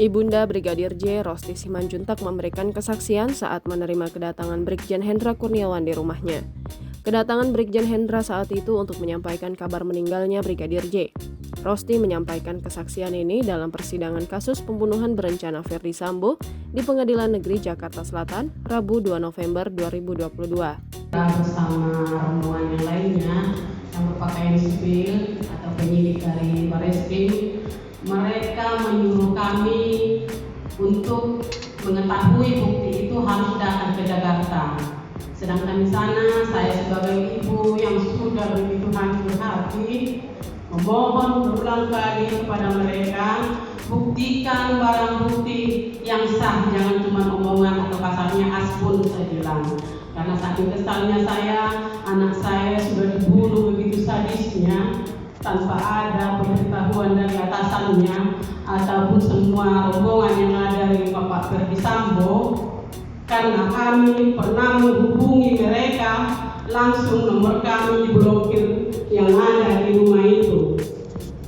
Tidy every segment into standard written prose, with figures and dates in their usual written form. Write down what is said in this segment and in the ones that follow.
Ibunda Brigadir J, Rosti Simanjuntak memberikan kesaksian saat menerima kedatangan Brigjen Hendra Kurniawan di rumahnya. Kedatangan Brigjen Hendra saat itu untuk menyampaikan kabar meninggalnya Brigadir J. Rosti menyampaikan kesaksian ini dalam persidangan kasus pembunuhan berencana Ferdy Sambo di Pengadilan Negeri Jakarta Selatan, Rabu 2 November 2022. Bersama rombongan yang lainnya yang berpakaian sipil atau penyidik dari Barreskrim, mereka menyuruh kami untuk mengetahui bukti itu harus datang ke Jakarta. Sedangkan di sana saya sebagai ibu yang sudah begitu hancur hati memohon berulang kali kepada mereka, buktikan barang bukti yang sah, jangan cuma omongan atau kasarnya aspun saya bilang. Karena saking kesalnya saya, anak saya sudah dibunuh begitu sadisnya tanpa ada pemberitahuan dari atasannya ataupun semua rombongan yang ada dari Bapak Ferdy Sambo. Karena kami pernah menghubungi mereka, langsung nomor kami diblokir yang ada di rumah itu.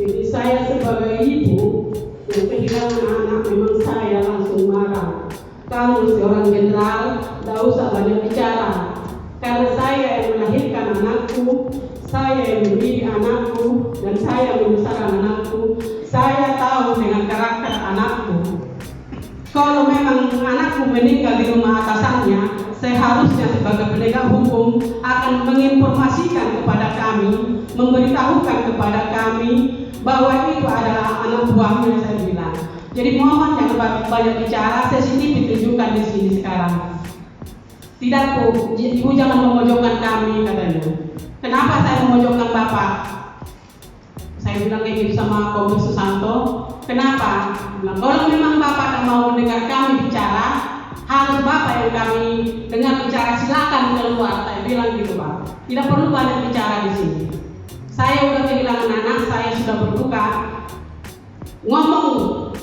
Jadi saya sebagai ibu yang kehilangan anak, memang saya langsung marah. Kamu seorang jenderal, tidak usah banyak bicara. Karena saya yang melahirkan anakku, saya yang mendidik anakku, dan saya membesarkan anakku. Saya tahu dengan karakter anakku. Kalau memang anakku meninggal di rumah atasannya, seharusnya sebagai penegak hukum akan menginformasikan kepada kami, memberitahukan kepada kami bahwa itu adalah anak buahnya, saya bilang. Jadi mohon jangan banyak bicara, CCTV tunjukkan di sini sekarang. Tidak Bu, Ibu jangan memojokkan kami, katanya. Kenapa saya memojokkan Bapak? Saya bilang kayak gitu sama Kompes Susanto. Kenapa? Bilang, kalau memang Bapak tak mau mendengar kami bicara, harus Bapak yang kami dengar bicara, silakan keluar. Saya bilang gitu Pak. Tidak perlu banyak bicara di sini. Saya udah kehilangan anak, saya sudah berduka. Ngomong,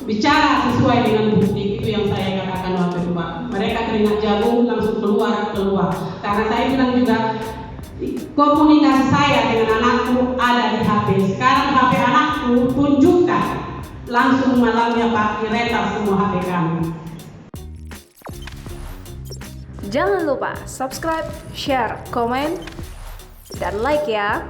bicara sesuai dengan bukti, itu yang saya katakan waktu itu Pak. Mereka keringat jagung langsung keluar. Karena saya bilang juga, komunikasi saya dengan anakku ada di HP. Sekarang HP anakku tunjukkan, langsung malamnya Pak diretas semua HP kami. Jangan lupa subscribe, share, komen, dan like ya.